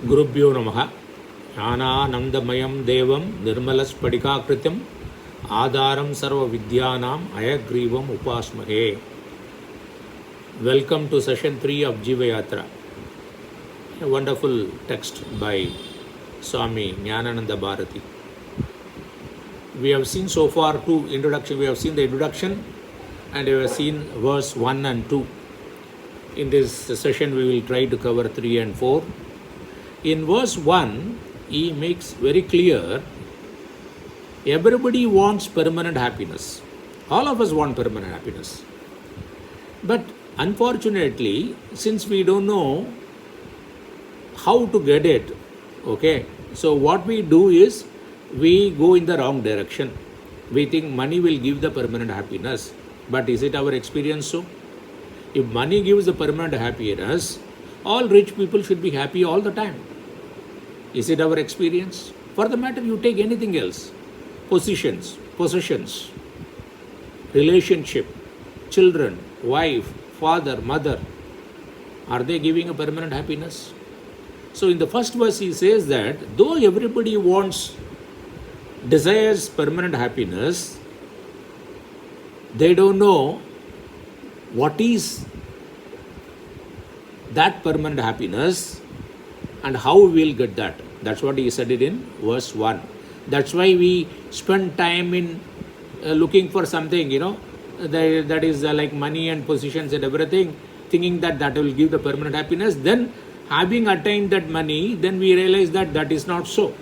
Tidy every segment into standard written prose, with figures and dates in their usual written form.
Gurubhyo Namaha. Jnananandamayan Devam Nirmalaspadikakritam Adaram Sarva Vidyanam Ayagrivam Upasmahe. Welcome to session 3 of Jeeva Yatra. A wonderful text by Swami Jnanananda Bharati. We have seen so far two introduction. We have seen the introduction and we have seen verse 1 and 2. In this session we will try to cover 3 and 4. In verse 1, he makes very clear everybody wants permanent happiness. All of us want permanent happiness. But unfortunately, since we don't know how to get it, okay, so what we do is we go in the wrong direction. We think money will give the permanent happiness. But is it our experience so? If money gives the permanent happiness, all rich people should be happy all the time. Is it our experience? For the matter, you take anything else. Possessions, relationship, children, wife, father, mother. Are they giving a permanent happiness? So in the first verse he says that though everybody desires permanent happiness, they don't know what is that permanent happiness and how we will get that. That's what he said it in verse 1. That's why we spend time in looking for something, that is like money and positions and everything, thinking that will give the permanent happiness. Then having attained that money, then we realize that is not so.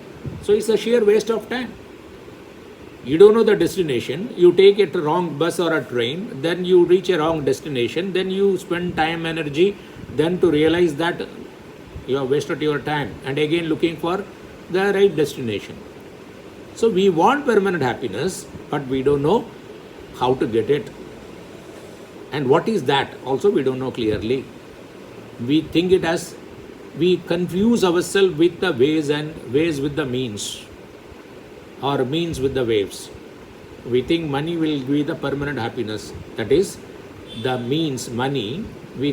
So it's a sheer waste of time. You don't know the destination, you take a wrong bus or a train, then you reach a wrong destination, then you spend time, energy, then to realize that you have wasted your time and again looking for the right destination. So we want permanent happiness, but we don't know how to get it. And what is that? Also we don't know clearly. We think it as, we confuse ourselves with the ways and ways with the means, or means with the waves. We think money will give the permanent happiness. That is the means, money, we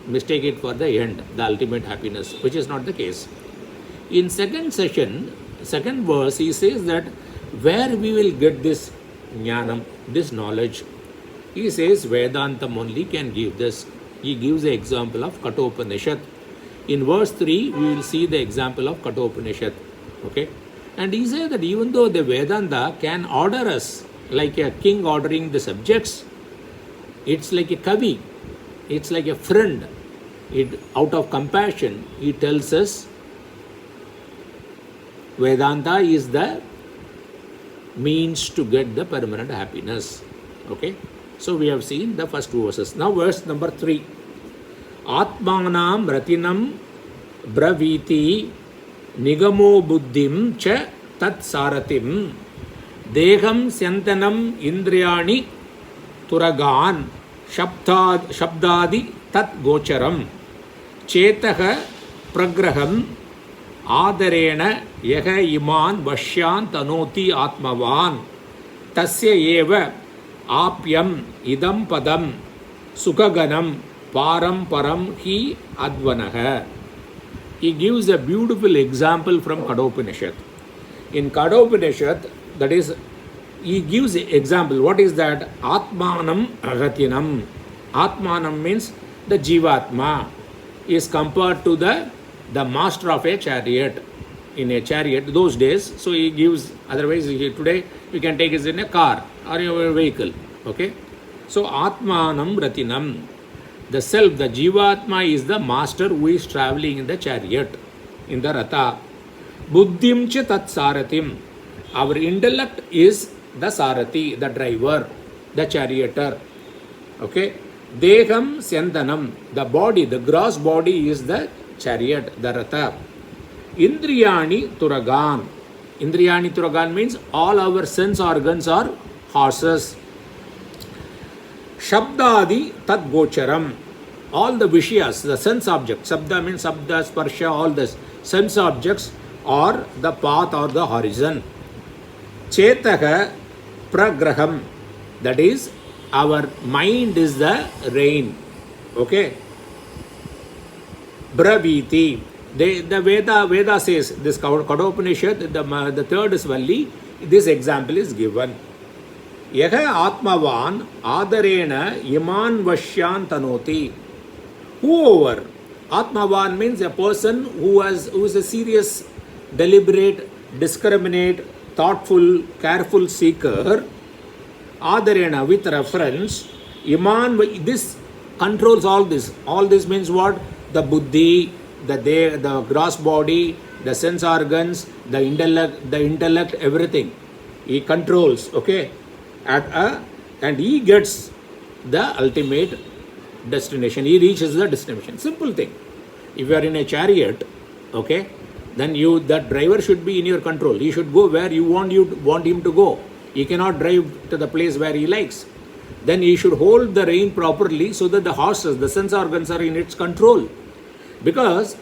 mistake it for the end, the ultimate happiness, which is not the case. In second verse, he says that where we will get this jnanam, this knowledge. He says Vedantam only can give this. He gives the example of Kathopanishad. In verse 3, we will see the example of Kathopanishad. Okay? And he says that even though the Vedanta can order us like a king ordering the subjects, it's like a kavi, it's like a friend. Out of compassion, he tells us Vedanta is the means to get the permanent happiness. Okay? So we have seen the first two verses. Now verse number 3. Atmanam ratinam braviti Nigamo buddhim cha tat saratim deham syantanam indriyani turagan shabdadi tat gocharam chetaha pragraham adarena yaha iman vashyan tanoti atmavan tasya eva apyam idam padam sukaganam param param hi advanaha. He gives a beautiful example from Kathopanishad. In Kathopanishad, that is, he gives an example. What is that? Atmanam ratinam. Atmanam means the Jivatma is compared to the master of a chariot. In a chariot, those days, so he gives, otherwise today you can take it in a car or your vehicle. Okay? So Atmanam ratinam. The self, the Jivatma is the master who is traveling in the chariot, in the Ratha. Buddhim cha tat saratim. Our intellect is the Sarati, the driver, the charioteer. Okay? Deham syantanam. The body, the gross body is the chariot, the Ratha. Indriyani turagan. Indriyani turagan means all our sense organs are horses. Shabdadi tad gocharam. All the vishyas, the sense objects, sabda means sabda, sparsha, all this sense objects are the path or the horizon. Chetaha pragraham. That is, our mind is the rain. Okay? Braviti. The Veda says, this Kadopanishad, the third is Valli, this example is given. Yaha Atmavan Adarena Iman Vashyan Tanoti. Whoever, Atmavan means a person who is a serious, deliberate, discriminate, thoughtful, careful seeker. Adarena, with reference, Iman, this controls all this. All this means what? The buddhi, the gross body, the sense organs, the intellect, everything. He controls, okay? And he gets the ultimate destination. He reaches the destination. Simple thing. If you are in a chariot, okay, then that driver should be in your control. He should go where you want him to go. He cannot drive to the place where he likes. Then he should hold the rein properly so that the horses, the sense organs are in its control. Because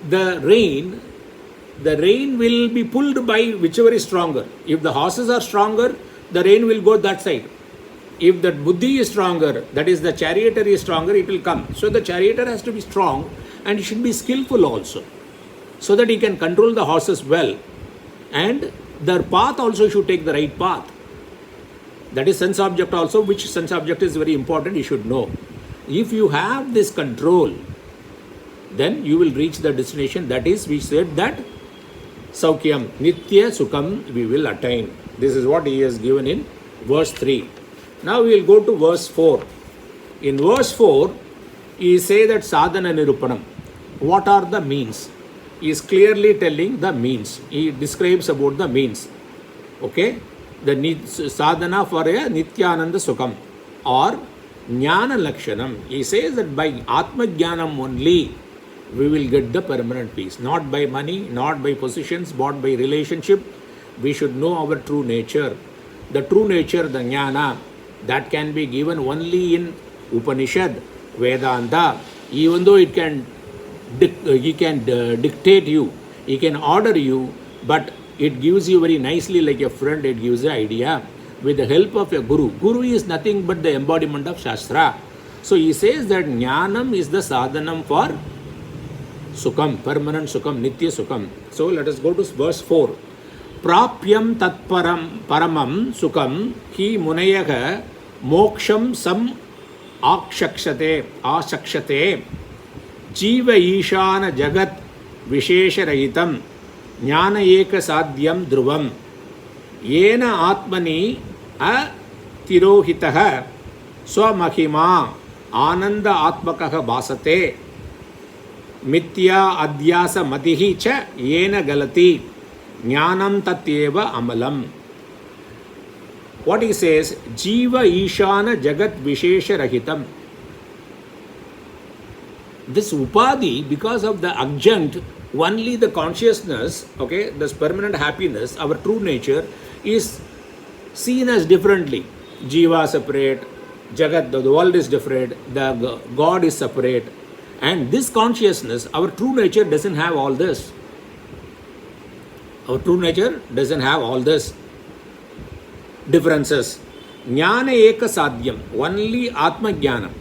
the rein will be pulled by whichever is stronger. If the horses are stronger, the rein will go that side. If the buddhi is stronger, that is the charioteer is stronger, it will come. So the charioteer has to be strong and he should be skillful also, so that he can control the horses well. And their path also should take the right path. That is sense object also, which sense object is very important, you should know. If you have this control, then you will reach the destination. That is, we said that Saukyam, Nitya Sukham we will attain. This is what he has given in verse 3. Now we will go to verse 4. In verse 4, he says that Sadhana Nirupanam. What are the means? He is clearly telling the means. He describes about the means. Okay? The sadhana for a Nityananda Sukham or Jnana Lakshanam. He says that by Atma Jnanam only we will get the permanent peace. Not by money, not by positions, not by relationship. We should know our true nature. The true nature, the Jnana, that can be given only in Upanishad, Vedanta. Even though it can dictate you, he can order you, but it gives you very nicely like a friend, it gives the idea with the help of a guru. Guru is nothing but the embodiment of Shastra. So he says that Jnanam is the sadhanam for Sukham, permanent Sukham, Nitya Sukham. So let us go to verse 4. Prapyam paramam Sukham hi munayaha moksham sam akshakshate Jeeva Ishana Jagat Vishesha Rahitam Jnana Eka Sadhyam Dhruvam Yena Atmani A Tirohitaha Swamahima Ananda Atmakaha Basate Mithya Adhyasa Matihi Cha Yena Galati Jnanam Tatyeva Amalam. What he says, Jeeva Ishana Jagat Vishesha Rahitam. This upadhi, because of the adjunct, only the consciousness, okay, this permanent happiness, our true nature is seen as differently. Jiva separate, Jagat, the world is different, the God is separate. And this consciousness, our true nature doesn't have all this. Our true nature doesn't have all this differences. Jnana Eka Sadhyam, only Atma Jnana.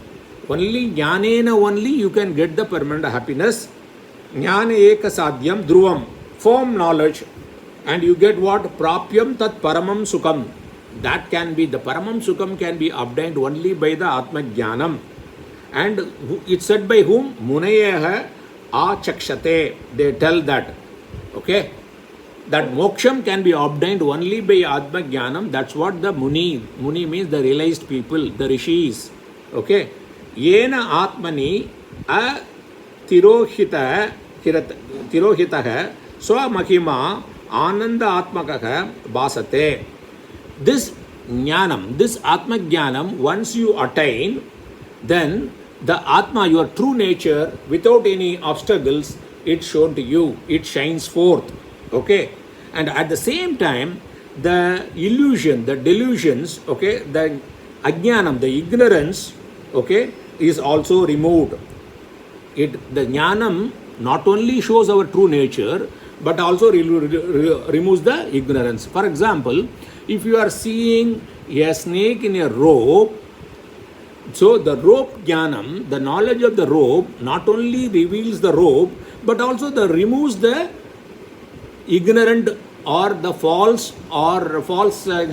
Only Jnanena only you can get the permanent happiness. Jnana Eka Sadhyam Dhruvam, firm knowledge. And you get what? Prapyam Tat Paramam Sukham. That can be, the Paramam Sukham can be obtained only by the Atma Jnanam. And it's said by whom? Munayeha Achakshate. They tell that. Okay? That moksham can be obtained only by Atma Jnanam. That's what the Muni means the realized people, the rishis. Okay? Yena Atmani a tirohitaha swamahima ananda atmakaha basate. This jnanam, this Atma Jnanam, once you attain, then the Atma, your true nature, without any obstacles, it's shown to you. It shines forth. Okay? And at the same time, the illusion, the delusions, okay, the ajnanam, the ignorance, okay, is also removed. The jnanam not only shows our true nature, but also removes the ignorance. For example, if you are seeing a snake in a rope, So the rope jnanam, the knowledge of the rope, not only reveals the rope, but also the removes the ignorant or the false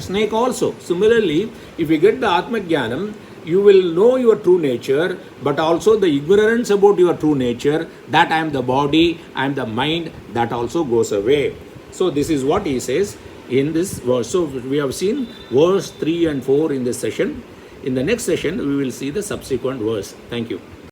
snake also. Similarly, if you get the Atma Jnanam, you will know your true nature, but also the ignorance about your true nature, that I am the body, I am the mind, that also goes away. So this is what he says in this verse. So we have seen verse 3 and 4 in this session. In the next session, we will see the subsequent verse. Thank you.